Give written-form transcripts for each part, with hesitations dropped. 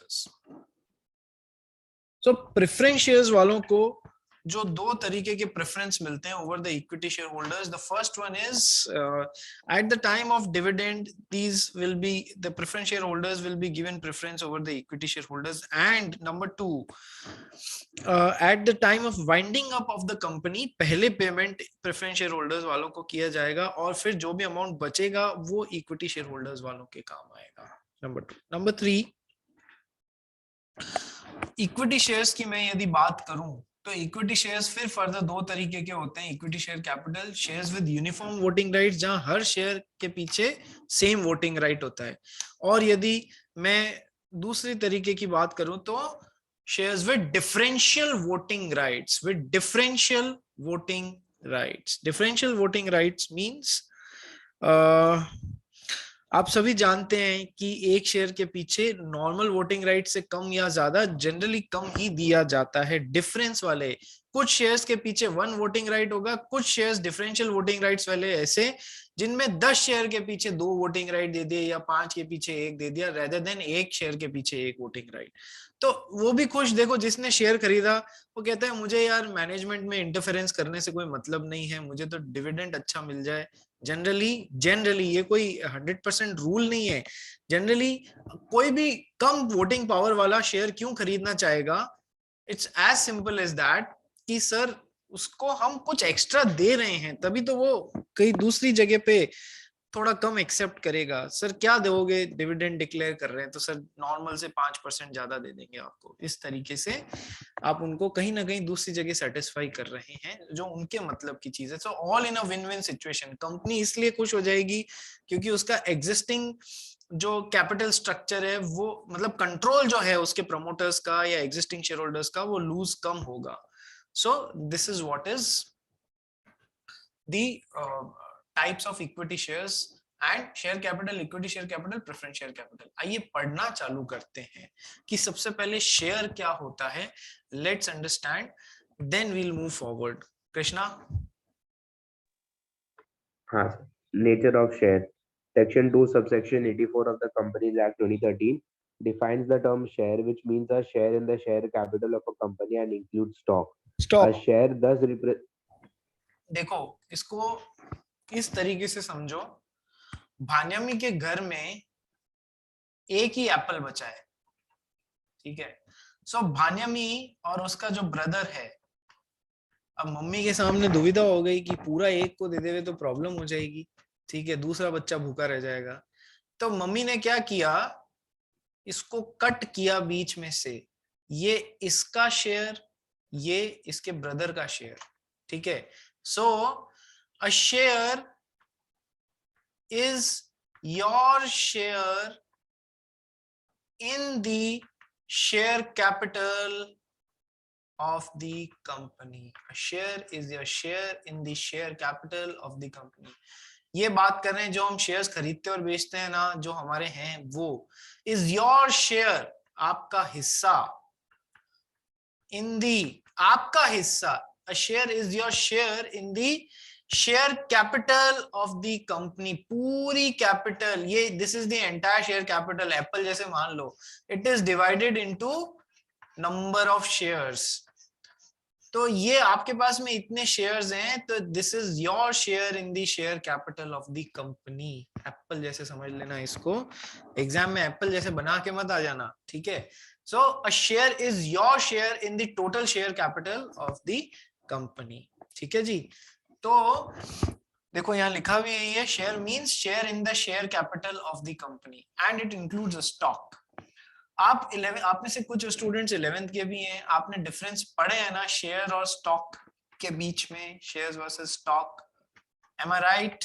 Shares. सो preference shares वालों को जो दो तरीके के प्रेफरेंस मिलते हैं over the equity share holders. The first one is at the time of dividend these will be the preference share holders will be given preference over the equity share holders. And number two, at the time of winding up of the company पहले payment preference share holders वालों को किया जाएगा और फिर जो भी amount बचेगा वो इक्विटी शेयर होल्डर्स वालों के काम आएगा। Number two. Number three, equity shares की मैं यदि बात करूं तो इक्विटी शेयर्स फिर फर्दर दो तरीके के होते हैं। Equity share capital shares with uniform voting rights, जहां हर शेयर के पीछे सेम वोटिंग राइट होता है। और यदि मैं दूसरी तरीके की बात करूं तो shares with differential voting rights, with differential voting rights. Differential voting rights means आप सभी जानते हैं कि एक शेयर के पीछे नॉर्मल वोटिंग राइट से कम या ज्यादा जनरली कम ही दिया जाता है। डिफरेंस वाले कुछ शेयर्स के पीछे 1 वोटिंग राइट होगा, कुछ शेयर्स डिफरेंशियल वोटिंग राइट्स वाले ऐसे जिनमें 10 शेयर के पीछे 2 वोटिंग राइट दे दिए या 5 के पीछे 1 दे दिया, रेदर देन एक शेयर के पीछे 1 वोटिंग राइट। तो वो भी खुश, देखो जिसने शेयर खरीदा वो कहता है मुझे यार मैनेजमेंट में इंटरफेरेंस करने से कोई मतलब नहीं है, मुझे तो डिविडेंड अच्छा मिल जाए। जनरली ये कोई 100% रूल नहीं है। जनरली कोई भी कम वोटिंग पावर वाला शेयर क्यों खरीदना चाहेगा? It's as simple as that कि सर उसको हम कुछ एक्स्ट्रा दे रहे हैं तभी तो वो कहीं दूसरी जगह पे थोड़ा कम एक्सेप्ट करेगा। सर क्या दोगे, डिविडेंड डिक्लेयर कर रहे हैं तो सर नॉर्मल से 5% ज्यादा दे देंगे आपको। इस तरीके से आप उनको कहीं ना कहीं दूसरी जगह सेटिस्फाई कर रहे हैं जो उनके मतलब की चीज है। So all in a win win situation. Company इसलिए खुश हो जाएगी क्योंकि उसका एग्जिस्टिंग जो कैपिटल स्ट्रक्चर है वो मतलब कंट्रोल जो है उसके प्रमोटर्स का या एग्जिस्टिंग शेयर होल्डर्स का वो लूज कम होगा। So this is what is the types of equity shares and share capital, equity share capital, preference share capital. आइए पढ़ना चालू करते हैं कि सबसे पहले शेयर क्या होता है। Let's understand then we'll move forward. Krishna. हाँ sir, nature of share. Section 2, subsection 84 of the Companies Act 2013 defines the term share, which means a share in the share capital of a company and includes stock. A stop. share thus देखो इसको इस तरीके से समझो, भान्यामी के घर में एक ही एप्पल बचा है, ठीक है। सो भान्यामी और उसका जो ब्रदर है, अब मम्मी के सामने दुविधा हो गई कि पूरा एक को दे देवे तो प्रॉब्लम हो जाएगी, ठीक है, दूसरा बच्चा भूखा रह जाएगा। तो मम्मी ने क्या किया, इसको कट किया बीच में से, ये इसका शेयर, ये इसके ब्रदर का शेयर, ठीक है। So a share is your share in the share capital of the company. A share is your share in the share capital of the company. ये बात कर रहे हैं जो हम शेयर्स खरीदते और बेचते हैं ना, जो हमारे हैं वो। इज योर शेयर, आपका हिस्सा, इन दी, आपका हिस्सा। A share is your share in the share capital of the company. पूरी कैपिटल, ये this is the entire share capital. Apple जैसे मान लो, it is divided into number of shares. तो ये आपके पास में इतने शेयर्स हैं तो this is your share in the share capital of the company. Apple जैसे समझ लेना इसको, एग्जाम में एप्पल जैसे बना के मत आ जाना, ठीक है। So a share is your share in the total share capital of the company, ठीक है जी। तो देखो यहाँ लिखा भी है, share means share in the share capital of the company and it includes a stock. आप 11, आप में से कुछ स्टूडेंट्स 11th के भी हैं, आपने डिफरेंस पढ़े हैं ना शेयर और स्टॉक के बीच में, शेयर्स वर्सेस स्टॉक। एम आई राइट?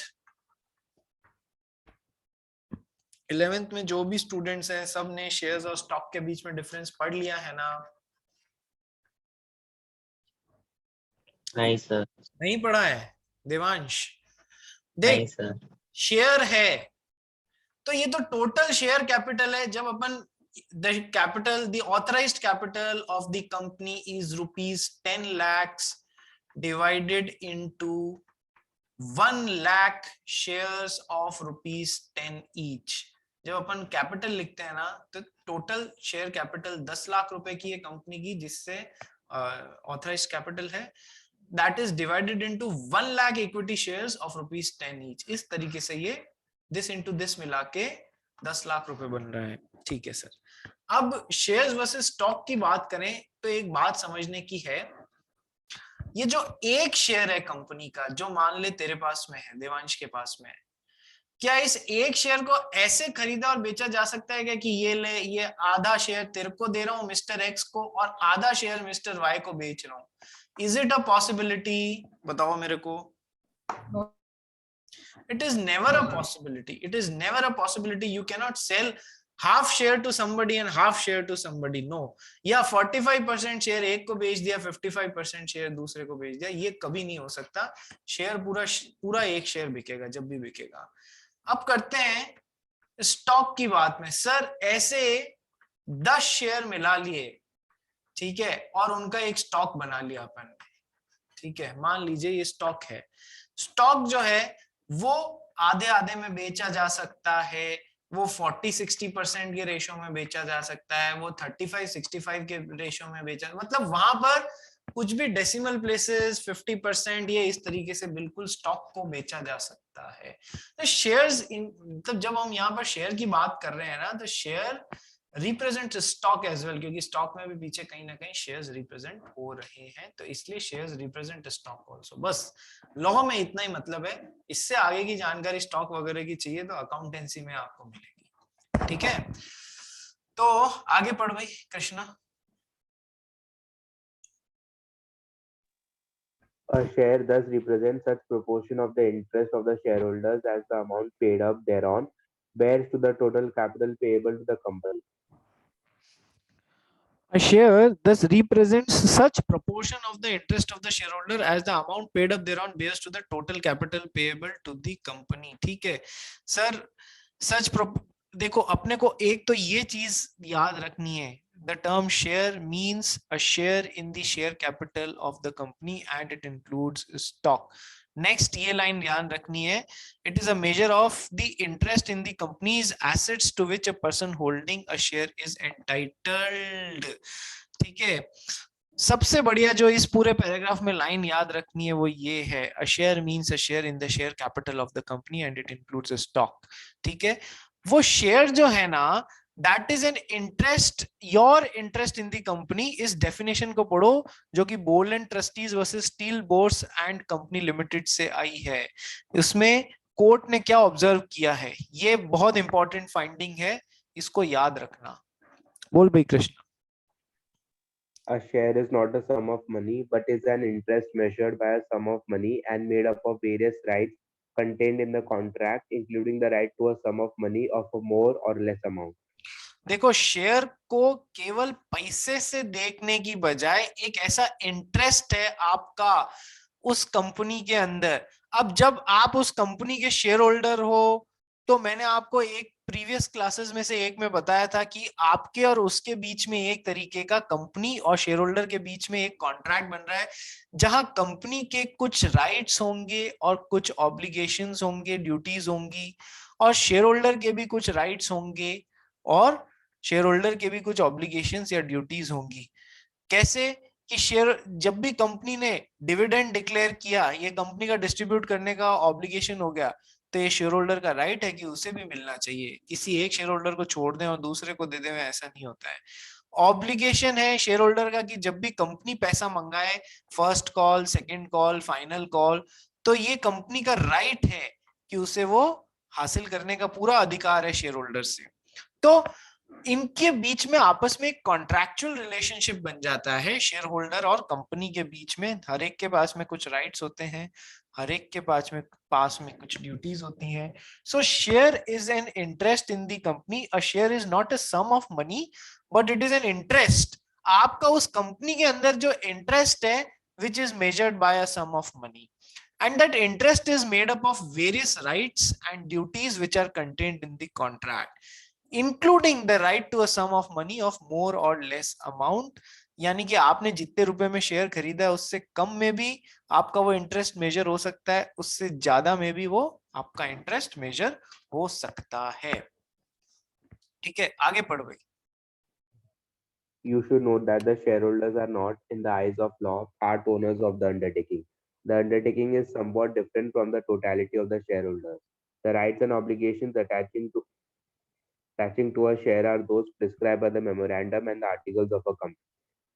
11th में जो भी स्टूडेंट्स हैं सब ने शेयर्स और स्टॉक के बीच में डिफरेंस पढ़ लिया है ना? नहीं सर। नहीं पढ़ा है देवांश? नहीं देख, सर। शेयर है तो ये तो टोटल शेयर कैपिटल है। जब अपन the capital, the authorized capital of the company is rupees 10 lakhs divided into 1 lakh shares of rupees 10 each. जब अपन कैपिटल लिखते हैं ना तो टोटल शेयर कैपिटल 10 लाख रुपए की है कंपनी की, जिससे ऑथराइज्ड कैपिटल है, that is divided into 1 lakh equity shares of ₹10 each. इस तरीके से ये दिस इनटू दिस मिला के 10 लाख रुपए बन रहा है। ठीक है सर। अब शेयर्स वर्सेस स्टॉक की बात करें तो एक बात समझने की है, ये जो एक शेयर है कंपनी का, जो मान ले तेरे पास में है, देवांश के पास में है, क्या इस एक शेयर को ऐसे खरीदा और बेचा जा सकता है क्या कि ये ले, ये आधा शेयर तेरे को दे रहा हूं मिस्टर एक्स को और आधा शेयर मिस्टर वाई को बेच रहा हूं? Is it a possibility? बताओ मेरे को। It is never a possibility. It is never a possibility. You cannot sell half share to somebody and half share to somebody. No. या 45% शेयर एक को बेच दिया, 55% शेयर दूसरे को बेच दिया, ये कभी नहीं हो सकता। शेयर पूरा एक शेयर बिकेगा जब भी बिकेगा। अब करते हैं स्टॉक की बात में। सर ऐसे 10 शेयर मिला लिए, ठीक है, और उनका एक स्टॉक बना लिया अपन ने, ठीक है, मान लीजिए ये स्टॉक है। स्टॉक जो है वो आधे आधे में बेचा जा सकता है, वो 40-60% के रेशो में बेचा जा सकता है, वो 35-65 के रेशो में बेचा, मतलब वहां पर कुछ भी डेसिमल प्लेसेस 50% ये इस तरीके से बिल्कुल स्टॉक को बेचा जा सकता है। तो शेयर्स, मतलब जब हम यहाँ पर शेयर की बात कर रहे हैं ना, तो share represent stock as well, क्योंकि स्टॉक में भी पीछे कहीं ना कहीं शेयर्स रिप्रेजेंट हो रहे हैं, तो इसलिए शेयर्स रिप्रेजेंट स्टॉक ऑल्सो। बस लॉ में इतना ही मतलब है, इससे आगे की जानकारी स्टॉक वगैरह की चाहिए तो अकाउंटेंसी में आपको मिलेगी। ठीक है, तो आगे पढ़ भाई Krishna. A share thus represents such proportion of the interest of the shareholders as the amount paid up thereon bears to the total capital payable to the company. A share thus represents such proportion of the interest of the shareholder as the amount paid up thereon bears to the total capital payable to the company। ठीक है sir, सच देखो अपने को एक तो ये चीज याद रखनी है, the term share means a share in the share capital of the company and it includes stock। Next ये लाइन ध्यान रखनी है, it is a measure of the interest in the company's assets to which a person holding a share is entitled। ठीक है, सबसे बढ़िया जो इस पूरे पैराग्राफ में लाइन याद रखनी है वो ये है, a share means a share in the share capital of the company and it includes a stock। ठीक है, वो शेयर जो है ना, that is an interest, your interest in the company. इस डेफिनेशन को पढ़ो जो कि बोल and trustees versus steel boards and company limited से आई है। उसमें कोर्ट ने क्या ऑब्जर्व किया है, ये बहुत इंपॉर्टेंट फाइंडिंग है, इसको याद रखना। बोल भाई Krishna. A share is not a sum of money, but is an interest measured by a sum of money and made up of various rights contained in the contract, including the right to a sum of money of a more or less amount. देखो share को केवल पैसे से देखने की बजाय एक ऐसा इंटरेस्ट है आपका उस कंपनी के अंदर। अब जब आप उस कंपनी के शेयर होल्डर हो, तो मैंने आपको एक प्रीवियस क्लासेस में से एक में बताया था कि आपके और उसके बीच में एक तरीके का, कंपनी और शेयर होल्डर के बीच में एक कॉन्ट्रैक्ट बन रहा है, जहां कंपनी के कुछ राइट्स होंगे और कुछ ऑब्लिगेशंस होंगे, ड्यूटीज होंगी, और शेयर होल्डर के भी कुछ राइट्स होंगे और शेयर होल्डर के भी कुछ ऑब्लिगेशंस या ड्यूटीज होंगी। कैसे कि शेयर, जब भी कंपनी ने डिविडेंड डिक्लेयर किया, ये कंपनी का डिस्ट्रीब्यूट करने का ऑब्लिगेशन हो गया, तो ये शेयर होल्डर का राइट है कि उसे भी मिलना चाहिए, किसी एक शेयर होल्डर को छोड़ दें और दूसरे को दे दें, ऐसा नहीं होता है। ऑब्लिगेशन है शेयर होल्डर का कि जब भी कंपनी पैसा मंगाए, first call, second call, final call, तो ये कंपनी का राइट है कि उसे वो हासिल करने का पूरा अधिकार है शेयर होल्डर से। तो इनके बीच में आपस में एक कॉन्ट्रैक्चुअल रिलेशनशिप बन जाता है शेयर होल्डर और कंपनी के बीच में। हर एक के पास में कुछ राइट्स होते हैं, हर एक के पास में कुछ ड्यूटीज होती हैं। So share is an interest in the company. A share is not a sum of money but it is an interest. आपका उस कंपनी के अंदर जो इंटरेस्ट है which is measured by a sum of money, and that interest is made up of various rights and duties which are contained in the contract, including the right to a sum of money of more or less amount। यानी कि आपने जितने रुपए में share खरीदा है उससे कम में भी आपका वो इंटरेस्ट मेजर हो सकता है, उससे ज्यादा में भी वो आपका इंटरेस्ट मेजर हो सकता है। ठीक है, आगे पढ़ भाई। You should note that the shareholders are not, in the eyes of law, part owners of the undertaking. The undertaking is somewhat different from the totality of the shareholders. The rights and obligations attaching to a share are those prescribed by the memorandum and the articles of a company.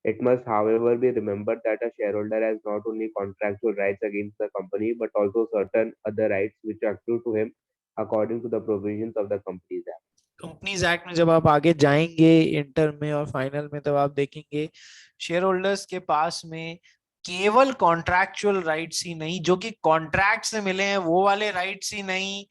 It must, however, be remembered that a shareholder has not only contractual rights against the company but also certain other rights which accrue to him according to the provisions of the Companies Act. Companies act में जब आप आगे जाएंगे inter में और final में, तब आप देखेंगे शेयर होल्डर्स के पास में केवल कॉन्ट्रैक्चुअल राइट्स ही नहीं, जो कि कॉन्ट्रैक्ट से मिले हैं वो वाले राइट्स ही नहीं,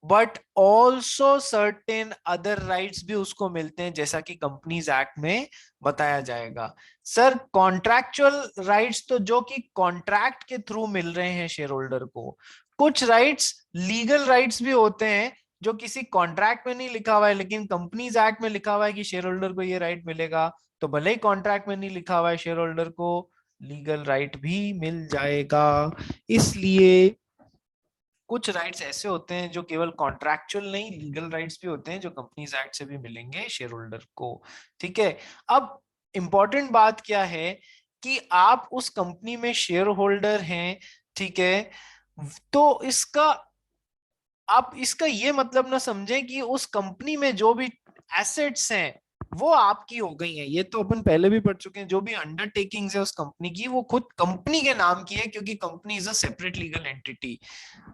but also certain other rights भी उसको मिलते हैं, जैसा कि कंपनीज एक्ट में बताया जाएगा। सर कॉन्ट्रैक्चुअल राइट्स तो जो कि कॉन्ट्रैक्ट के थ्रू मिल रहे हैं शेयर होल्डर को, कुछ राइट्स लीगल राइट्स भी होते हैं जो किसी कॉन्ट्रैक्ट में नहीं लिखा हुआ है, लेकिन कंपनीज एक्ट में लिखा हुआ है कि शेयर होल्डर को ये राइट मिलेगा, तो भले ही कॉन्ट्रैक्ट में नहीं लिखा हुआ है, शेयर होल्डर को लीगल राइट भी मिल जाएगा। इसलिए कुछ राइट्स ऐसे होते हैं जो केवल कॉन्ट्रैक्चुअल नहीं, लीगल राइट्स भी होते हैं जो कंपनीज एक्ट से भी मिलेंगे शेयर होल्डर को। ठीक है, अब इंपॉर्टेंट बात क्या है कि आप उस कंपनी में शेयर होल्डर हैं, ठीक है, तो आप इसका ये मतलब ना समझें कि उस कंपनी में जो भी एसेट्स हैं वो आपकी हो गई हैं। ये तो अपन पहले भी पढ़ चुके हैं, जो भी अंडरटेकिंग्स है उस कंपनी की वो खुद कंपनी के नाम की है, क्योंकि company is a separate legal entity.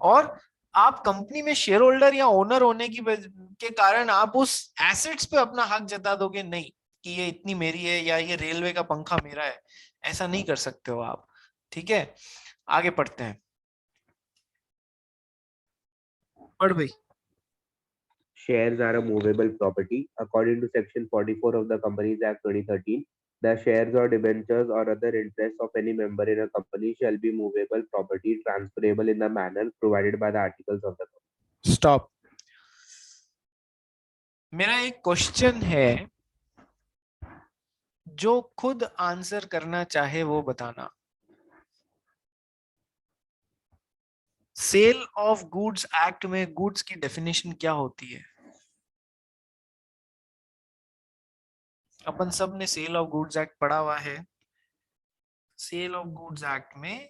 और आप कंपनी में शेयर होल्डर या ओनर होने के कारण आप उस एसेट्स पे अपना हक जता दोगे नहीं कि ये इतनी मेरी है या ये रेलवे का पंखा मेरा है, ऐसा नहीं कर सकते हो आप। ठीक है, आगे पढ़ते हैं, पढ़ भाई। Shares are a movable property. According to Section 44 of the Companies Act 2013, the shares or debentures or other interests of any member in a company shall be movable property transferable in the manner provided by the articles of the company. Stop. मेरा एक question है, जो खुद answer करना चाहे वो बताना। Cell of goods act में गुड्स की डेफिनेशन क्या होती है? अपन सब ने सेल ऑफ गुड्स एक्ट पढ़ा हुआ है। सेल ऑफ गुड्स एक्ट में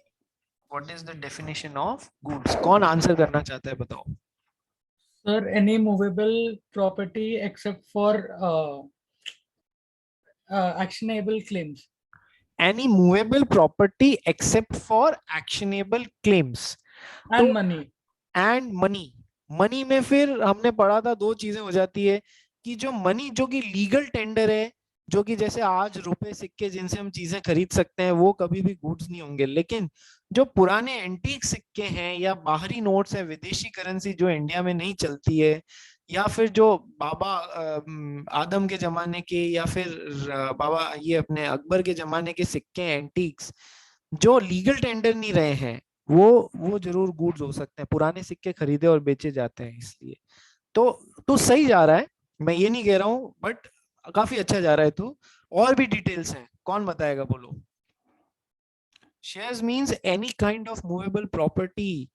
what is the definition of goods? कौन आंसर करना चाहता है, बताओ। Sir, any movable property except for actionable claims. Any movable property except for actionable claims And money. And money. Money में फिर हमने पढ़ा था दो चीजें हो जाती है कि जो मनी जो कि लीगल टेंडर है, जो कि जैसे आज रुपए सिक्के जिनसे हम चीजें खरीद सकते हैं, वो कभी भी गुड्स नहीं होंगे। लेकिन जो पुराने एंटीक सिक्के हैं या बाहरी नोट्स है, विदेशी करेंसी जो इंडिया में नहीं चलती है, या फिर जो बाबा आदम के जमाने के या फिर बाबा ये अपने अकबर के जमाने के सिक्के एंटीक्स जो लीगल टेंडर नहीं रहे हैं, वो जरूर गुड्स हो सकते हैं। पुराने सिक्के खरीदे और बेचे जाते हैं, इसलिए तो सही जा रहा है, मैं ये नहीं कह रहा हूं, बट काफी अच्छा जा रहा है। तो और भी डिटेल्स हैं, कौन बताएगा, बोलो। Shares means any kind of movable property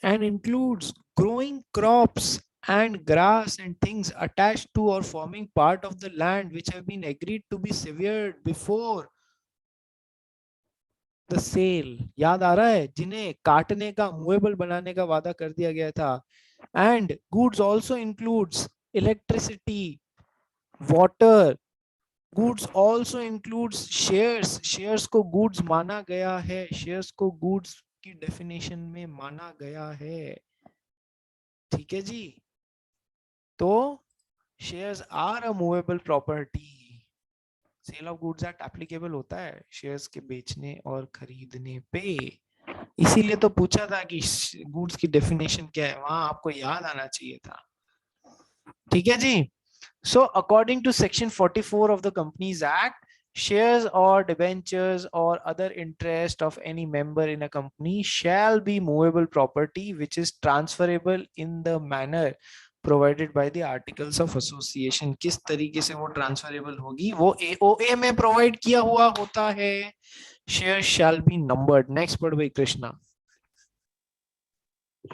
and includes growing crops and grass and things attached to or forming part of the land which have been agreed to be severed before the sale। याद आ रहा है, जिन्हें काटने का, movable बनाने का वादा कर दिया गया था। and goods also includes electricity, water। goods also includes shares। shares को goods माना गया है, shares को goods की डेफिनेशन में माना गया है। ठीक है जी, तो shares are a movable property. Sale of goods act applicable होता है शेयर्स के बेचने और खरीदने पे। इसीलिए तो पूछा था कि गुड्स की डेफिनेशन क्या है, वहां आपको याद आना चाहिए था। ठीक है जी, so according to section 44 of the companies act, shares or debentures or other interest of any member in a company shall be movable property which is transferable in the manner provided by the articles of association। किस तरीके से वो transferable होगी, वो AOA में provide किया हुआ होता है। shares shall be numbered। Next पढ़ भाई Krishna.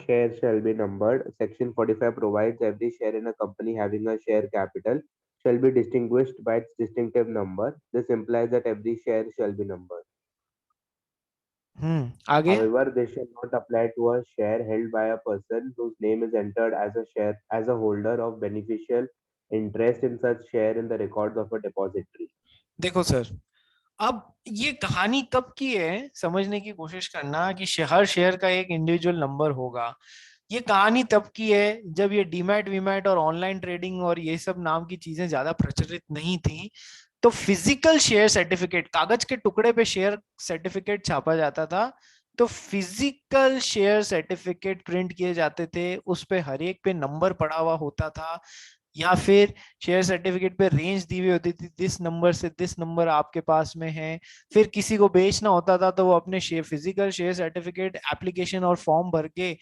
shares shall be numbered. Section 45 provides every share in a company having a share capital shall be distinguished by its distinctive number. This implies that every share shall be numbered. आगे. However, this shall not apply to a share held by a person whose name is entered as a holder of beneficial interest in such share in the records of a depository. देखो sir, अब ये कहानी कब की है समझने की कोशिश करना कि हर शेयर का एक इंडिविजुअल नंबर होगा. ये कहानी तब की है जब ये डीमैट वीमैट और ऑनलाइन ट्रेडिंग और ये सब नाम की चीजें ज्यादा प्रचलित नहीं थी. तो फिजिकल शेयर सर्टिफिकेट, कागज के टुकड़े पे शेयर सर्टिफिकेट छापा जाता था. तो फिजिकल शेयर सर्टिफिकेट प्रिंट किए जाते थे, उस पे हर एक पे नंबर पड़ा हुआ होता था, या फिर शेयर सर्टिफिकेट पे रेंज दी हुई होती थी, दिस नंबर से दिस नंबर आपके पास में है. फिर किसी को बेचना होता था तो वो अपने फिजिकल शेयर सर्टिफिकेट एप्लीकेशन और फॉर्म भर के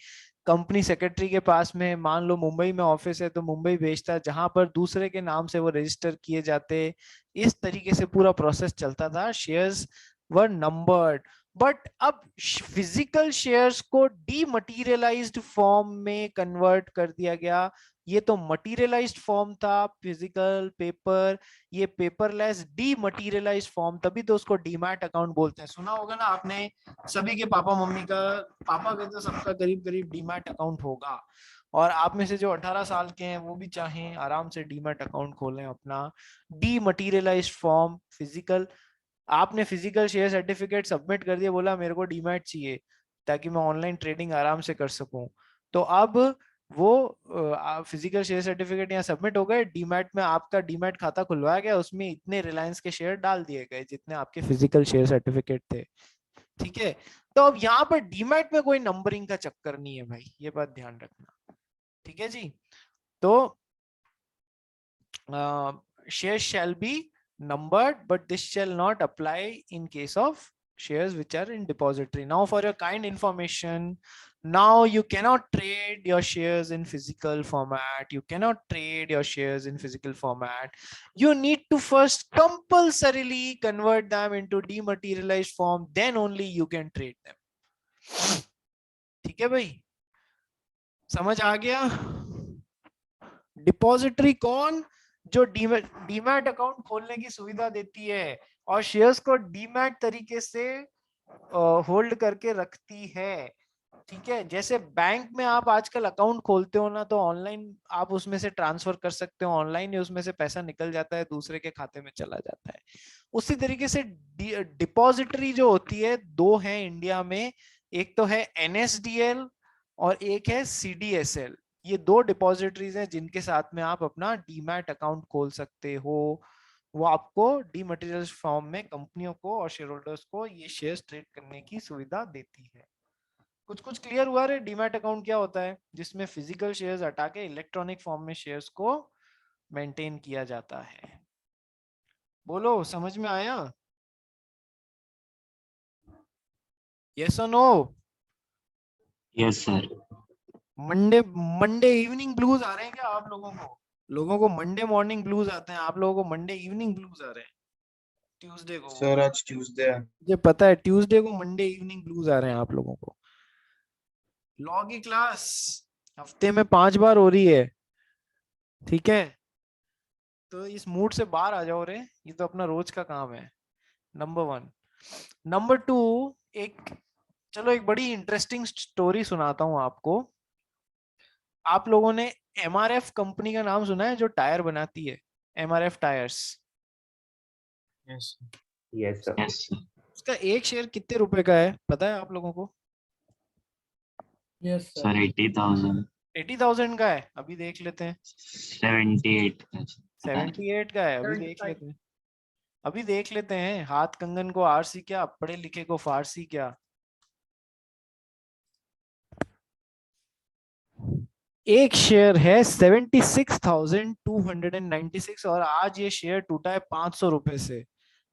कंपनी सेक्रेटरी के पास में, मान लो मुंबई में ऑफिस है तो मुंबई भेजता, जहां पर दूसरे के नाम से वो रजिस्टर किए जाते. इस तरीके से पूरा प्रोसेस चलता था. Shares were numbered. बट अब फिजिकल शेयर्स को डीमटीरियलाइज्ड फॉर्म में कन्वर्ट कर दिया गया. ये तो मटीरियलाइज्ड फॉर्म था, फिजिकल पेपर, ये पेपरलेस डीमटीरियलाइज्ड फॉर्म, तभी तो उसको डीमैट अकाउंट बोलते हैं. सुना होगा ना आपने, सभी के पापा मम्मी का, पापा का तो सबका करीब करीब डीमैट अकाउंट होगा. और आप में से जो 18 साल के हैं वो भी चाहें आराम से डीमैट अकाउंट खोलें अपना. डीमटीरियलाइज्ड फॉर्म, फिजिकल, आपने फिजिकल शेयर सर्टिफिकेट सबमिट कर दिया, बोला मेरे को डीमैट चाहिए ताकि मैं ऑनलाइन ट्रेडिंग आराम से कर सकूं. तो अब वो फिजिकल शेयर सर्टिफिकेट यहाँ सबमिट हो गए, डीमैट में आपका डीमैट खाता खुलवाया गया, उसमें इतने रिलायंस के शेयर डाल दिए गए जितने आपके फिजिकल शेयर सर्टिफिकेट थे. ठीक है. तो अब यहाँ पर डीमैट में कोई नंबरिंग का चक्कर नहीं है भाई, ये बात ध्यान रखना. ठीक है जी. तो share shall be numbered, but this shall not apply in case of shares which are in depository. Now for your kind information, now you cannot trade your shares in physical format. You cannot trade your shares in physical format. You need to first compulsorily convert them into dematerialized form, then only you can trade them. ठीक है भाई, समझ आ गया? Depository कौन? जो demat account खोलने की सुविधा देती है और शेयर्स को डीमैट तरीके से होल्ड करके रखती है. ठीक है. जैसे बैंक में आप आजकल अकाउंट खोलते हो ना, तो ऑनलाइन आप उसमें से ट्रांसफर कर सकते हो, ऑनलाइन ही उसमें से पैसा निकल जाता है, दूसरे के खाते में चला जाता है. उसी तरीके से डिपॉजिटरी जो होती है, दो है इंडिया में, एक तो है NSDL और एक है CDSL. ये दो डिपॉजिटरीज हैं जिनके साथ में आप अपना डीमैट अकाउंट खोल सकते हो. वो आपको डीमटेरियल्स फॉर्म में कंपनियों को और शेयर होल्डर्स को ये शेयर्स ट्रेड करने की सुविधा देती है. कुछ कुछ क्लियर हुआ रे? डीमैट अकाउंट क्या होता है? जिसमें फिजिकल शेयर्स हटा के इलेक्ट्रॉनिक फॉर्म में शेयर्स को मेंटेन किया जाता है. बोलो, समझ में आया? यस और no? Yes sir. Monday evening blues आ रहे हैं क्या आप लोगों को? लोगों को मंडे मॉर्निंग ब्लूज आते हैं, आप लोगों को मंडे इवनिंग ब्लूज आ रहे हैं. ट्यूसडे को सर आज ट्यूसडे है. मुझे पता है, ट्यूसडे को मंडे इवनिंग ब्लूज आ रहे हैं आप लोगों को. लॉ की क्लास हफ्ते में 5 बार हो रही है. ठीक है. तो इस मूड से बाहर आ जाओ रे, ये तो अपना रोज का काम है. नंबर 1. नंबर 2, चलो एक बड़ी इंटरेस्टिंग स्टोरी सुनाता हूं आपको. आप लोगों ने MRF कंपनी का नाम सुना है जो टायर बनाती है? MRF tyres. Yes Yes, sir. Yes sir. उसका एक शेयर कितने रुपए का है पता है आप लोगों को? Yes, sir. सर 80,000. 80,000 का है. अभी देख लेते हैं. 78 का. 78 का है. अभी देख लेते हैं. हाथ कंगन को आरसी क्या, पढ़े लिखे को फारसी क्या. एक शेयर है 76,296 और आज ये शेयर टूटा है 500 रुपए से.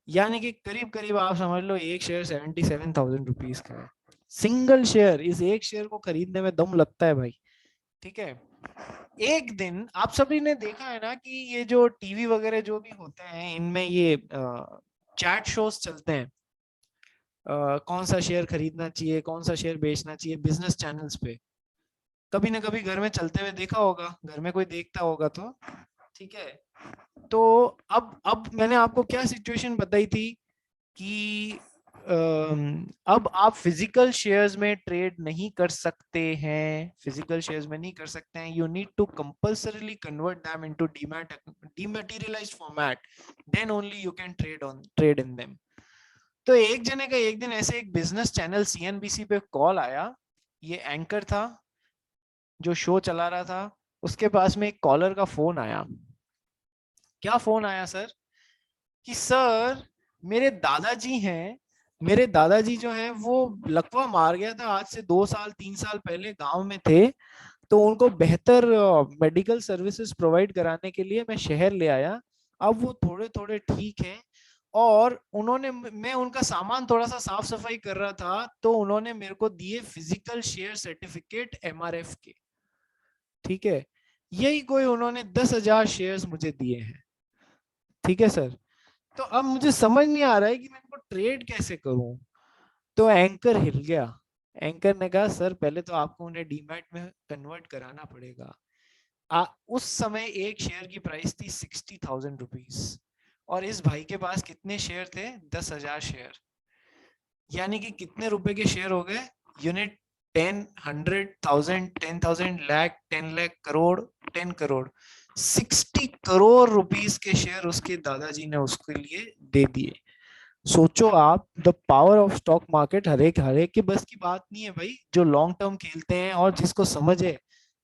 यानी कि करीब करीब आप समझ लो एक शेयर 77,000 रुपीज का है. Single share. इस एक शेयर को खरीदने में दम लगता है भाई. ठीक है. एक दिन आप सभी ने देखा है ना कि ये जो टीवी वगैरह जो भी होते हैं, इनमें ये चैट शोज चलते हैं. कौन सा शेयर खरीदना चाहिए, कौन सा शेयर बेचना चाहिए, बिजनेस चैनल्स पे. कभी ना कभी घर में चलते हुए देखा होगा, घर में कोई देखता होगा तो, ठीक है। तो अब मैंने आपको क्या सिचुएशन बताई थी कि अब आप फिजिकल शेयर्स में ट्रेड नहीं कर सकते हैं, फिजिकल शेयर्स में नहीं कर सकते हैं, you need to compulsorily convert them into dematerialized format, then only you can trade in them. तो एक जने का एक दिन ऐसे एक बिजनेस चैनल सीएनबीसी पे कॉल आया, ये एंकर था जो शो चला रहा था, उसके पास में एक कॉलर का फोन आया। क्या फोन आया सर? कि सर मेरे दादाजी हैं, मेरे दादाजी जो हैं वो लकवा मार गया था आज से 2 साल 3 साल पहले, गांव में थे, तो उनको बेहतर मेडिकल सर्विसेज प्रोवाइड कराने के लिए मैं शहर ले आया। अब वो थोड़े थोड़े ठीक हैं, और उन्होंने, मैं उनका सामान थोड़ा सा साफ सफाई कर रहा था तो उन्होंने मेरे को दिए फिजिकल शेयर सर्टिफिकेट एमआरएफ के, ठीक है। यही कोई उन्होंने 10,000 शेयर्स मुझे दिए हैं, ठीक है सर। तो अब मुझे समझ नहीं आ रहा है कि मैं इनको ट्रेड कैसे करूं। तो एंकर हिल गया। एंकर ने कहा सर पहले तो आपको उन्हें डीमैट में कन्वर्ट कराना पड़ेगा। उस समय एक शेयर की प्राइस थी 60,000 रुपीज, और इस भाई के पास कितने शेयर थे? 10,000 शेयर। यानी कि कितने रुपए के शेयर हो गए? यूनिट 10, 100,000, 10,000, लाख, 10 लाख, करोड़, 10 करोड़, 60 करोड़ रुपीस के शेयर उसके दादाजी ने उसके लिए दे दिए। सोचो आप, the power of stock market. हर एक के बस की बात नहीं है भाई, जो लॉन्ग टर्म खेलते हैं और जिसको समझ है।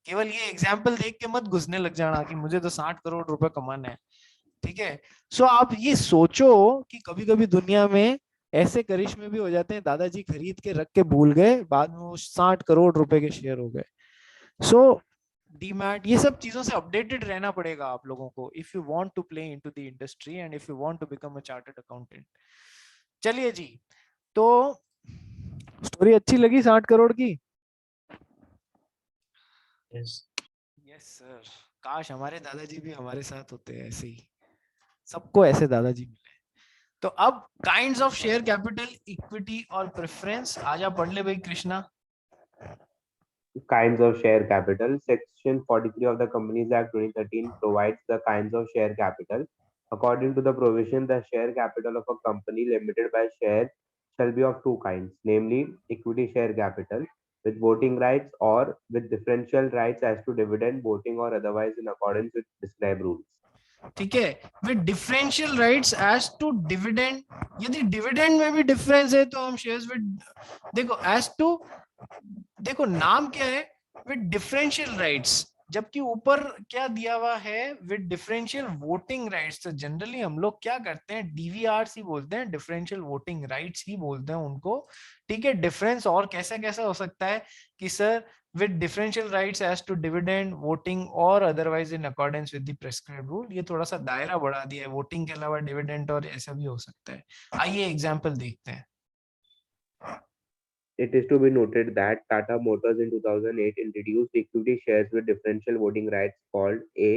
केवल ये एग्जाम्पल देख के मत घुसने लग जाना कि मुझे तो 60 करोड़ रुपए कमाना है, ठीक है। सो आप ये सोचो कि कभी कभी दुनिया में ऐसे करिश्मे भी हो जाते हैं, दादाजी खरीद के रख के भूल गए, बाद में वो 60 करोड़ रुपए के शेयर हो गए। सो डीमैट, ये सब चीजों से अपडेटेड रहना पड़ेगा आप लोगों को, if you want to play into the industry and if you want to become a chartered accountant. चलिए जी, तो स्टोरी अच्छी लगी 60 करोड़ की? Yes. यस सर, काश हमारे दादाजी भी हमारे साथ होते हैं ऐसे ही, सबको ऐसे दादाजी मिले। तो अब kinds of share capital, equity और प्रेफरेंस, आजा पढ़ ले भाई Krishna. Kinds of share capital. Section 43 of the Companies Act 2013 provides the kinds of share capital. According to the provision, the share capital of a company limited by shares shall be of two kinds, namely equity share capital with voting rights or with differential rights as to dividend, voting or otherwise in accordance with prescribed rules. ठीक है, with differential rights as to dividend. यदि dividend में भी difference है तो हम shares with, देखो as to, देखो नाम क्या है, विद डिफरेंशियल राइट्स, जबकि ऊपर क्या दिया हुआ है? With differential voting rights. तो जनरली हम लोग क्या करते हैं, डीवीआर ही बोलते हैं, डिफरेंशियल वोटिंग राइट्स ही बोलते हैं उनको, ठीक है। डिफरेंस और कैसा कैसा हो सकता है कि sir with differential rights as to dividend, voting or otherwise in accordance with the prescribed rule। ये थोड़ा सा दायरा बढ़ा दिया है, वोटिंग के अलावा डिविडेंड और ऐसा भी हो सकता है। आइए एग्जांपल देखते हैं। It is to be noted that Tata Motors in 2008 introduced equity shares with differential voting rights called A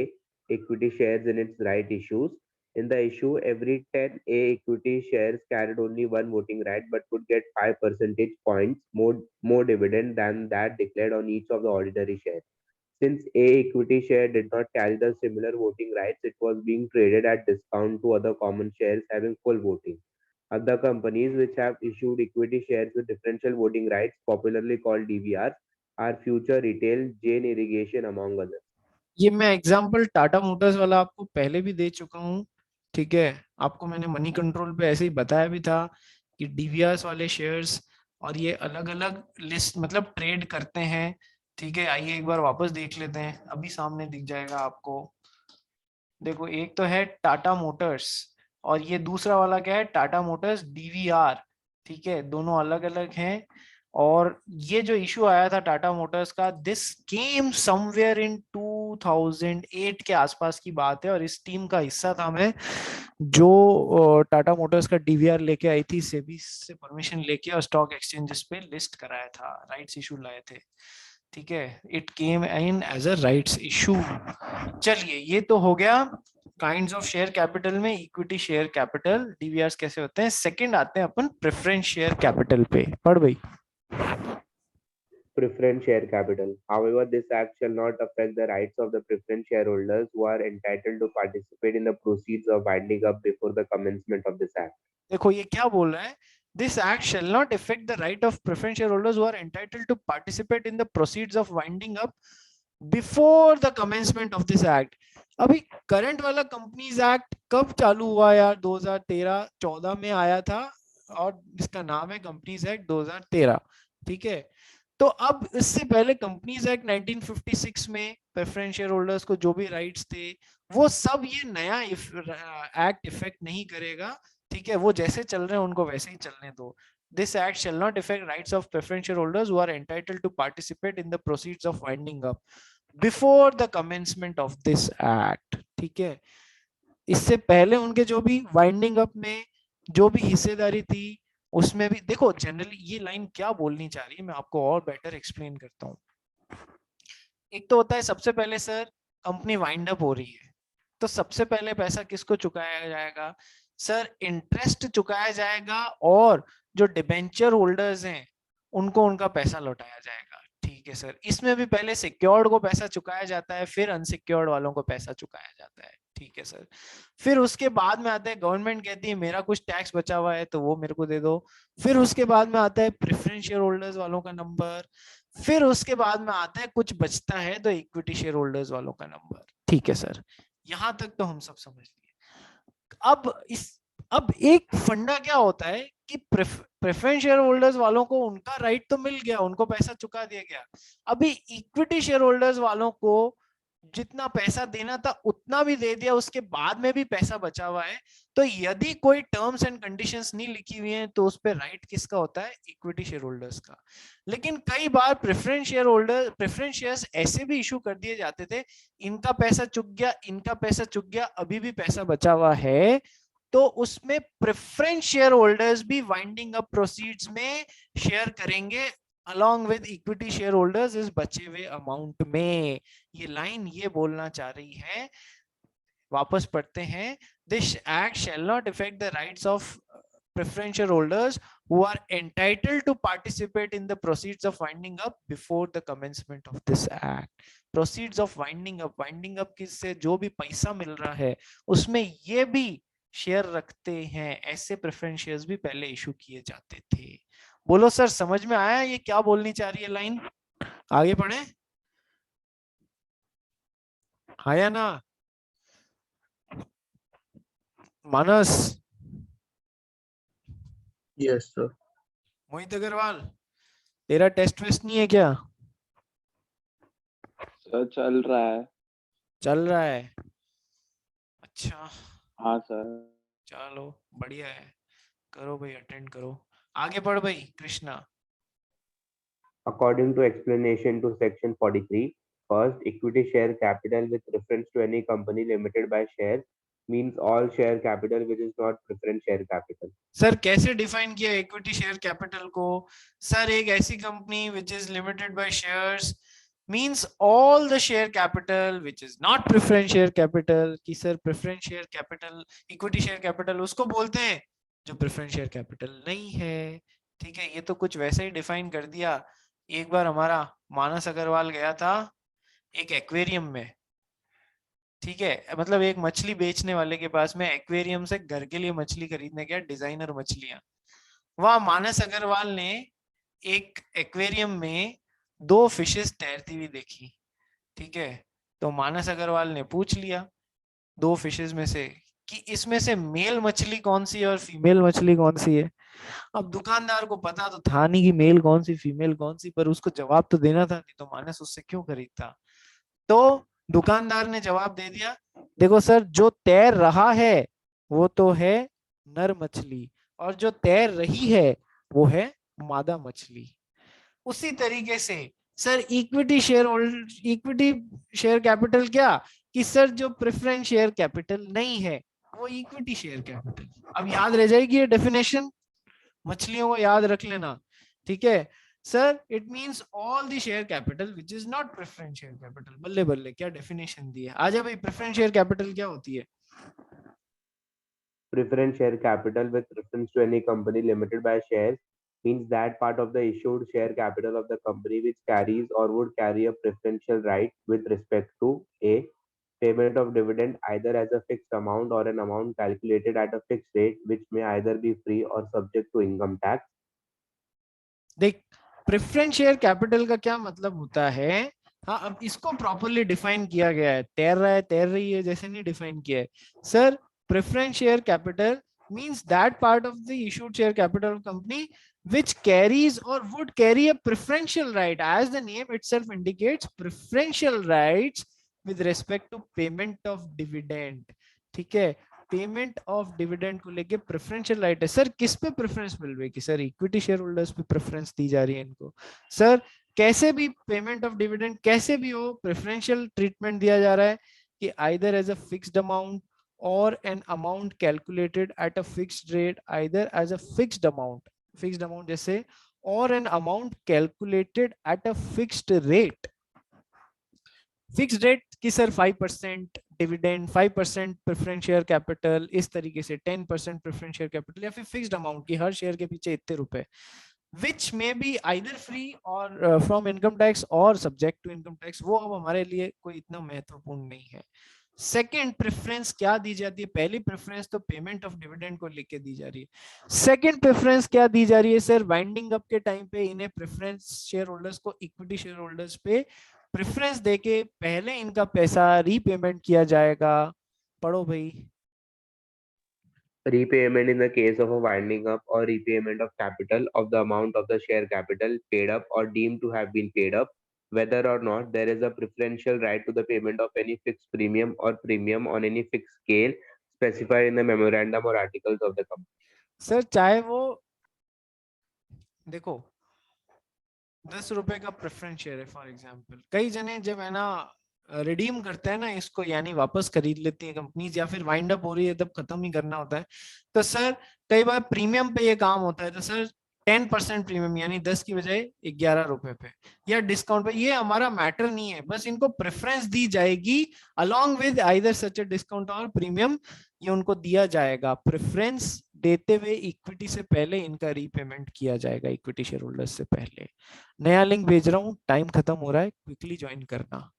equity shares in its right issues. In the issue, every 10 A equity shares carried only one voting right but would get 5 percentage points more dividend than that declared on each of the ordinary shares. Since A equity share did not carry the similar voting rights, it was being traded at discount to other common shares having full voting. Other companies which have issued equity shares with differential voting rights, popularly called DVRs, are Future Retail, Jain Irrigation, among others. ये मैं example Tata Motors वाला आपको पहले भी दे चुका हूँ, ठीक है। आपको मैंने मनी कंट्रोल पे ऐसे ही बताया भी था कि डीवीआरस वाले शेयर्स और ये अलग अलग लिस्ट मतलब ट्रेड करते हैं, ठीक है। आइए एक बार वापस देख लेते हैं, अभी सामने दिख जाएगा आपको। देखो एक तो है टाटा मोटर्स और ये दूसरा वाला क्या है, टाटा मोटर्स डीवीआर, ठीक है। दोनों अलग अलग हैं। और ये जो इशू आया था टाटा मोटर्स का, दिस केम समवेयर इन 2008 के आसपास की बात है, और इस टीम का हिस्सा था मैं, जो टाटा मोटर्स का डीवीआर लेके आई थी, सेबी से परमिशन लेके और स्टॉक एक्सचेंजेस पे लिस्ट कराया था, राइट्स इशू लाए थे, ठीक है। It came in as a rights issue. चलिए ये तो हो गया काइंड्स ऑफ शेयर कैपिटल में इक्विटी शेयर कैपिटल, डीवीआरस कैसे होते हैं। सेकंड आते हैं अपन प्रेफरेंस शेयर कैपिटल पे। पढ़ भाई। preference share capital. However, this act shall not affect the rights of the preference shareholders who are entitled to participate in the proceeds of winding up before the commencement of this act. देखो ये क्या बोल रहा है, this act shall not affect the right of preference shareholders who are entitled to participate in the proceeds of winding up before the commencement of this act. अभी current वाला companies act कब चालू हुआ यार? 2013-14 में आया था और इसका नाम है कंपनीज एक्ट 2013, ठीक है। तो अब इससे पहले कंपनीज एक्ट 1956 में प्रेफरेंस शेयर होल्डर्स को जो भी राइट्स थे वो सब ये नया एक्ट इफेक्ट नहीं करेगा, ठीक है। वो जैसे चल रहे हैं उनको वैसे ही चलने दो। This act shall not affect rights of preference shareholders who are entitled to participate in the proceeds of winding up before the commencement of this act, ठीक है। इससे पहले उनके जो भी वाइंडिंग अप में जो भी हिस्सेदारी थी उसमें भी देखो, जनरली ये लाइन क्या बोलनी चाह रही है मैं आपको और बेटर एक्सप्लेन करता हूँ। एक तो होता है सबसे पहले सर कंपनी वाइंड अप हो रही है तो सबसे पहले पैसा किसको चुकाया जाएगा? सर इंटरेस्ट चुकाया जाएगा और जो डिबेंचर होल्डर्स हैं उनको उनका पैसा लौटाया जाएगा, ठीक है सर। इसमें भी पहले सिक्योर्ड को पैसा चुकाया जाता है, फिर अनसिक्योर्ड वालों को पैसा चुकाया जाता है, ठीक है सर। फिर उसके बाद में आता है गवर्नमेंट कहती है मेरा कुछ टैक्स बचा हुआ है तो वो मेरे को दे दो। फिर उसके बाद में आता है प्रेफरेंस शेयर होल्डर्स वालों का नंबर। फिर उसके बाद में आता है कुछ बचता है तो इक्विटी शेयर होल्डर्स वालों का नंबर, ठीक है सर। यहां तक तो हम सब समझ लिए। अब एक फंडा क्या होता है कि प्रेफरेंस शेयर होल्डर्स वालों को उनका राइट तो मिल गया, उनको पैसा चुका दिया गया। अभी इक्विटी शेयर होल्डर्स वालों को जितना पैसा देना था उतना भी दे दिया, उसके बाद में भी पैसा बचा हुआ है। तो यदि कोई टर्म्स एंड कंडीशंस नहीं लिखी हुई हैं तो उस पर राइट किसका होता है? इक्विटी शेयर होल्डर्स का। लेकिन कई बार प्रेफरेंस शेयर्स ऐसे भी इशू कर दिए जाते थे, इनका पैसा चुक गया, इनका पैसा चुक गया, अभी भी पैसा बचा हुआ है, तो उसमें प्रेफरेंस शेयर होल्डर्स भी वाइंडिंग अप प्रोसीड्स में शेयर करेंगे along with equity shareholders इस बचे हुए अमाउंट में। ये लाइन ये बोलना चाह रही है, वापस पढ़ते हैं। This act shall not affect the rights of preference shareholders who are entitled to participate in the proceeds of winding up before the commencement of this act. Proceeds of winding up किससे जो भी पैसा मिल रहा है उसमें ये भी share रखते हैं। ऐसे प्रेफरेंस शेयर्स भी पहले इशू किए जाते थे। बोलो सर समझ में आया ये क्या बोलनी चाह रही है लाइन? आगे पढ़े, आया ना मानस? Yes, sir. मोहित अग्रवाल तेरा टेस्ट वेस्ट नहीं है क्या? सर चल रहा है। अच्छा हाँ सर। चलो बढ़िया है, करो भाई, अटेंड करो। आगे बढ़ भाई Krishna. According to explanation to section 43, first, equity share capital with reference to any company limited by shares means all share capital which is not preference share capital. Sir कैसे डिफाइन किया इक्विटी शेयर कैपिटल को? Sir एक ऐसी company which is limited by shares means all the share capital which is not preference share capital. कि sir preference share capital, equity share capital उसको बोलते हैं जो प्रेफरेंस शेयर कैपिटल नहीं है, ठीक है। ये तो कुछ वैसे ही डिफाइन कर दिया। एक बार हमारा मानस अग्रवाल गया था एक एक्वेरियम में, ठीक है, मतलब एक मछली बेचने वाले के पास में एक्वेरियम से घर के लिए मछली खरीदने गया, डिजाइनर मछलियां। वहां मानस अग्रवाल ने एक एक्वेरियम में 2 फिशेस तैरती हुई देखी, ठीक है। तो मानस अग्रवाल ने पूछ लिया 2 फिशेस में से कि इसमें से मेल मछली कौन सी है और फीमेल मछली कौन सी है। अब दुकानदार को पता तो था नहीं कि मेल कौन सी फीमेल कौन सी, पर उसको जवाब तो देना था, नहीं तो मानस उससे क्यों खरीदता। तो दुकानदार ने जवाब दे दिया, देखो सर जो तैर रहा है वो तो है नर मछली और जो तैर रही है वो है मादा मछली। उसी तरीके से सर इक्विटी शेयर कैपिटल क्या कि सर जो प्रेफरेंस शेयर कैपिटल नहीं है वो इक्विटी शेयर कैपिटल। अब याद रह जाएगी ये डेफिनेशन, मछलियों को याद रख लेना, ठीक है sir. It means all the share capital which is not preference share capital. बल्ले बल्ले क्या डेफिनेशन दी है। आजा भाई, प्रेफरेंस शेयर कैपिटल क्या होती है? Preference share capital with reference to any company limited by shares means that part of the issued share capital of the company which carries or would carry a preferential right with respect to A, payment of dividend either as a fixed amount or an amount calculated at a fixed rate which may either be free or subject to income tax. देख preference share capital का क्या मतलब होता है। हाँ, अब इसको properly define किया गया है, तैर रहा है तैर रही है जैसे नहीं डिफाइन किया है sir. Preference share capital means that part of the issued share capital of company which carries or would carry a preferential right, as the name itself indicates, preferential rights with respect to payment of dividend। ठीक है, payment of dividend को लेके preferential right है। Sir किस पे preference मिल रही है कि सर इक्विटी शेयर होल्डर्स पे प्रेफरेंस दी जा रही है इनको। सर कैसे भी पेमेंट ऑफ डिविडेंड कैसे भी हो, प्रेफरेंशियल ट्रीटमेंट दिया जा रहा है कि either as a fixed amount or an amount calculated at a fixed rate, either as a fixed amount जैसे, or an amount calculated at a fixed rate. Fixed rate की sir 5% dividend, 5% preference share capital, इस तरीके से 10% preference share capital, या फिर fixed amount की हर share के पीछे इतने रुपए, which may be either free or from income tax or subject to income tax। वो अब हमारे लिए कोई इतना महत्वपूर्ण नहीं है। सेकेंड प्रेफरेंस क्या दी जाती है? पहली प्रेफरेंस तो पेमेंट ऑफ डिविडेंड को लेके दी जा रही है। सेकेंड प्रेफरेंस क्या दी जा रही है सर? वाइंडिंग अप के टाइम पे इन्हें प्रेफरेंस शेयर होल्डर्स को इक्विटी शेयर होल्डर्स पे प्रेफरेंस देके पहले इनका पैसा रीपेमेंट किया जाएगा। पढ़ो भाई। Repayment in the case of a winding up or repayment of capital of the amount of the share capital paid up or deemed to have been paid up, whether or not there is a preferential right to the payment of any fixed premium or premium on any fixed scale specified in the memorandum or articles of the company. Sir चाहे वो देखो 10 रुपए का preference share है for example, कई जने जब है ना रिडीम करते हैं ना इसको, यानी वापस खरीद लेती है कंपनीज, या फिर वाइंड अप हो रही है तब खत्म ही करना होता है, तो सर कई बार प्रीमियम पे ये काम होता है। तो सर 10% प्रीमियम यानी 10 की बजाय 11 रुपए पे, या डिस्काउंट पे, ये हमारा मैटर नहीं है, बस इनको प्रेफरेंस दी जाएगी along with either such a discount और प्रीमियम, ये उनको दिया जाएगा। प्रेफरेंस देते हुए इक्विटी से पहले इनका रीपेमेंट किया जाएगा, इक्विटी शेयर होल्डर्स से पहले। नया लिंक भेज रहा हूँ, टाइम खत्म हो रहा है, क्विकली ज्वाइन करना।